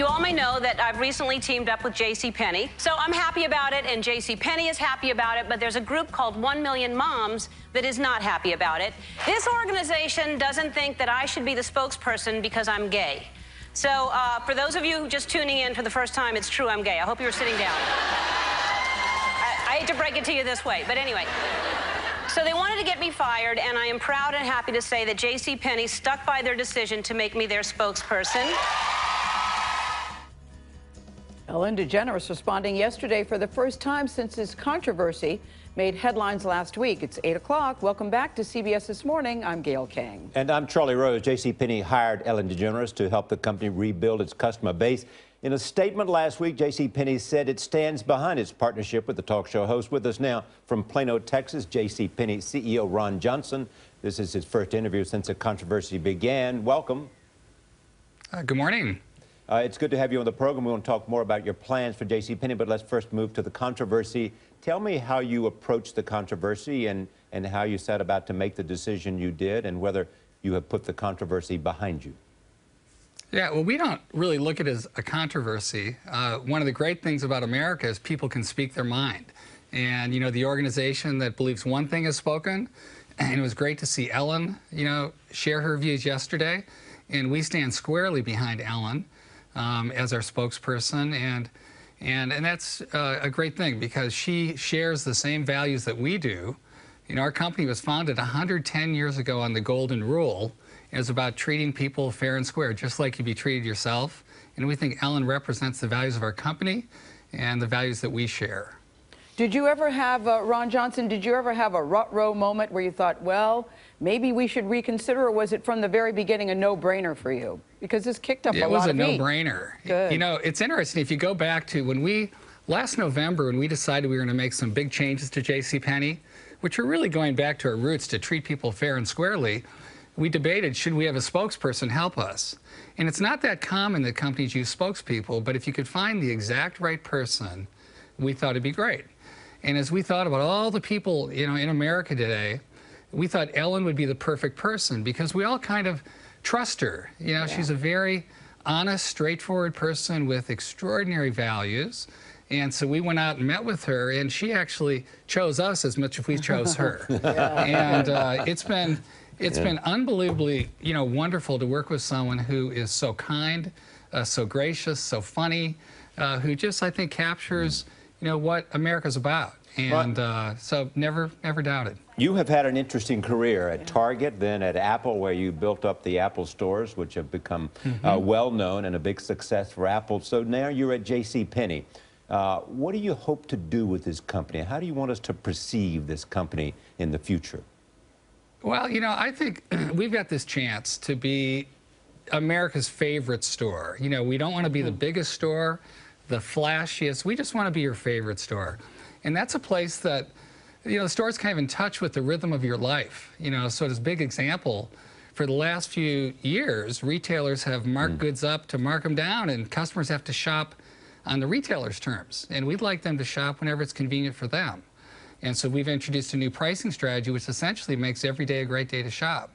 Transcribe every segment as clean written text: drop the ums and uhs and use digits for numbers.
You all may know that I've recently teamed up with JCPenney. So I'm happy about it, and JCPenney is happy about it, but there's a group called 1 Million Moms that is not happy about it. This organization doesn't think that I should be the spokesperson because I'm gay. So for those of you just tuning in for the first time, it's true, I'm gay. I hope you were sitting down. I hate to break it to you this way, but anyway. So they wanted to get me fired, and I am proud and happy to say that JCPenney stuck by their decision to make me their spokesperson. Ellen DeGeneres responding yesterday for the first time since this controversy made headlines last week. It's 8 o'clock. Welcome back to CBS This Morning. I'm Gail King. And I'm Charlie Rose. JCPenney hired Ellen DeGeneres to help the company rebuild its customer base. In a statement last week, JCPenney said it stands behind its partnership with the talk show host. With us now from Plano, Texas, JCPenney CEO Ron Johnson. This is his first interview since the controversy began. Welcome. Good morning. It's good to have you on the program. We want to talk more about your plans for JCPenney, but let's first move to the controversy. Tell me how you approached the controversy and how you set about to make the decision you did, and whether you have put the controversy behind you. Yeah, well, we don't really look at it as a controversy. One of the great things about America is people can speak their mind. And, you know, the organization that believes one thing is spoken, and it was great to see Ellen, you know, share her views yesterday. And we stand squarely behind Ellen as our spokesperson. And that's a great thing, because she shares the same values that we do. You know, our company was founded 110 years ago on the Golden Rule. It was about treating people fair and square, just like you'd be treated yourself. And we think Ellen represents the values of our company and the values that we share. Did you ever have, Ron Johnson, did you ever have a rut-row moment where you thought, well, maybe we should reconsider, or was it from the very beginning a no-brainer for you? Because this kicked up a lot of heat. It was a no-brainer. Good. You know, it's interesting, if you go back to when last November, when we decided we were going to make some big changes to JCPenney, which are really going back to our roots to treat people fair and squarely, we debated, should we have a spokesperson help us? And it's not that common that companies use spokespeople, but if you could find the exact right person, we thought it'd be great. And as we thought about all the people, you know, in America today, we thought Ellen would be the perfect person, because we all kind of trust her. You know, she's a very honest, straightforward person with extraordinary values. And so we went out and met with her, and she actually chose us as much as we chose her. And it's been unbelievably, you know, wonderful to work with someone who is so kind, so gracious, so funny, who just, I think, captures, you know, what America's about. And so never doubted. You have had an interesting career at Target, then at Apple, where you built up the Apple stores, which have become well-known and a big success for Apple. So now you're at JCPenney. What do you hope to do with this company? How do you want us to perceive this company in the future? Well, you know, I think we've got this chance to be America's favorite store. You know, we don't want to be the biggest store, the flashiest. We just want to be your favorite store. And that's a place that, you know, the store's kind of in touch with the rhythm of your life. You know, so as a big example, for the last few years, retailers have marked goods up to mark them down, and customers have to shop on the retailer's terms. And we'd like them to shop whenever it's convenient for them. And so we've introduced a new pricing strategy, which essentially makes every day a great day to shop.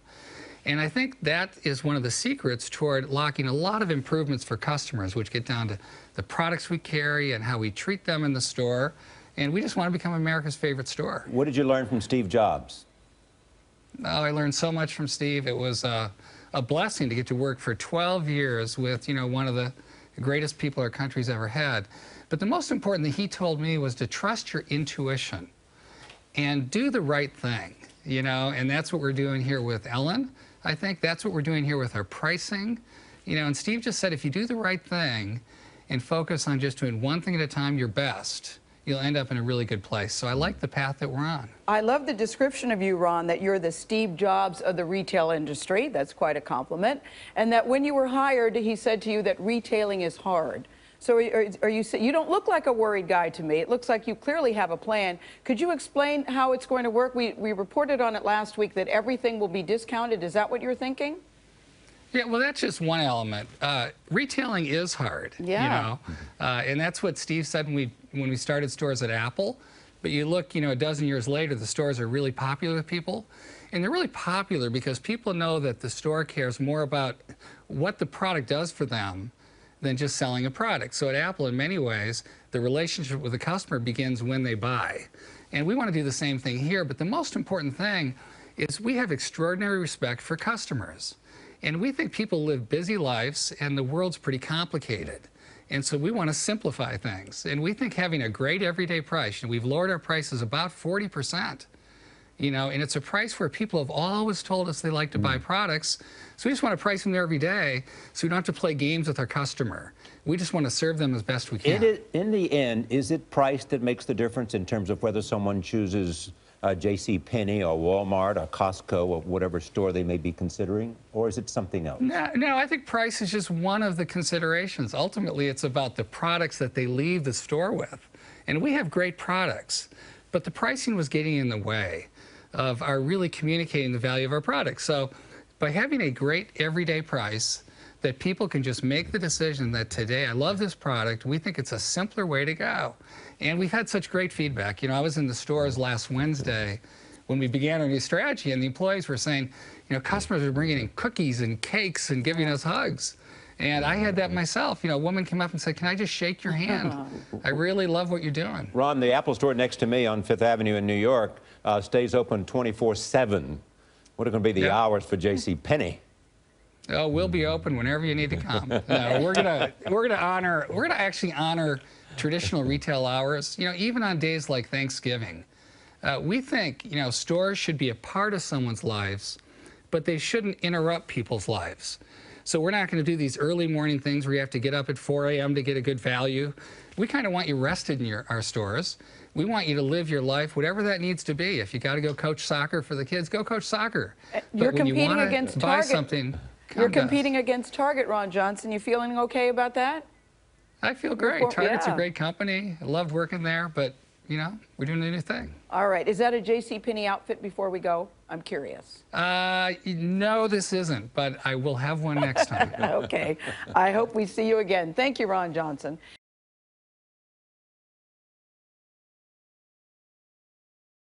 And I think that is one of the secrets toward locking a lot of improvements for customers, which get down to the products we carry and how we treat them in the store. And we just want to become America's favorite store. What did you learn from Steve Jobs? Oh, I learned so much from Steve. It was a blessing to get to work for 12 years with, you know, one of the greatest people our country's ever had. But the most important thing he told me was to trust your intuition and do the right thing, you know, and that's what we're doing here with Ellen. I think that's what we're doing here with our pricing, you know, and Steve just said, if you do the right thing and focus on just doing one thing at a time, your best, you'll end up in a really good place. So I like the path that we're on. I love the description of you, Ron, that you're the Steve Jobs of the retail industry. That's quite a compliment. And that when you were hired, he said to you that retailing is hard. So you don't look like a worried guy to me. It looks like you clearly have a plan. Could you explain how it's going to work? We reported on it last week that everything will be discounted. Is that what you're thinking? Yeah, well, that's just one element. Retailing is hard, you know, and that's what Steve said when we started stores at Apple. But you look, you know, a dozen years later, the stores are really popular with people. And they're really popular because people know that the store cares more about what the product does for them than just selling a product. So at Apple, in many ways, the relationship with the customer begins when they buy. And we want to do the same thing here, but the most important thing is we have extraordinary respect for customers. And we think people live busy lives, and the world's pretty complicated. And so we want to simplify things. And we think having a great everyday price, and we've lowered our prices about 40%, and it's a price where people have always told us they like to buy products. So we just want to price them there every day, so we don't have to play games with our customer. We just want to serve them as best we can. In the end, is it price that makes the difference in terms of whether someone chooses JCPenney or Walmart or Costco or whatever store they may be considering, or is it something else? No, I think price is just one of the considerations. Ultimately, it's about the products that they leave the store with. And we have great products, but the pricing was getting in the way of our really communicating the value of our products. So by having a great everyday price that people can just make the decision that today, I love this product, we think it's a simpler way to go. And we've had such great feedback. I was in the stores last Wednesday when we began our new strategy, and the employees were saying, customers are bringing in cookies and cakes and giving us hugs. And I had that myself. A woman came up and said, "Can I just shake your hand? I really love what you're doing." Ron, the Apple store next to me on Fifth Avenue in New York stays open 24/7. What are going to be the hours for JCPenney? Oh, we'll be open whenever you need to come. No, we're gonna actually honor traditional retail hours. Even on days like Thanksgiving, we think stores should be a part of someone's lives, but they shouldn't interrupt people's lives. So we're not going to do these early morning things where you have to get up at 4 a.m. to get a good value. We kind of want you rested in our stores. We want you to live your life, whatever that needs to be. If you got to go coach soccer for the kids, go coach soccer. You're but when competing you want against to buy Target. something, You're competing against Target, Ron Johnson. You feeling okay about that? I feel great. Target's a great company. I loved working there, but we're doing a new thing. All right. Is that a JCPenney outfit before we go? I'm curious. No, this isn't, but I will have one next time. Okay. I hope we see you again. Thank you, Ron Johnson.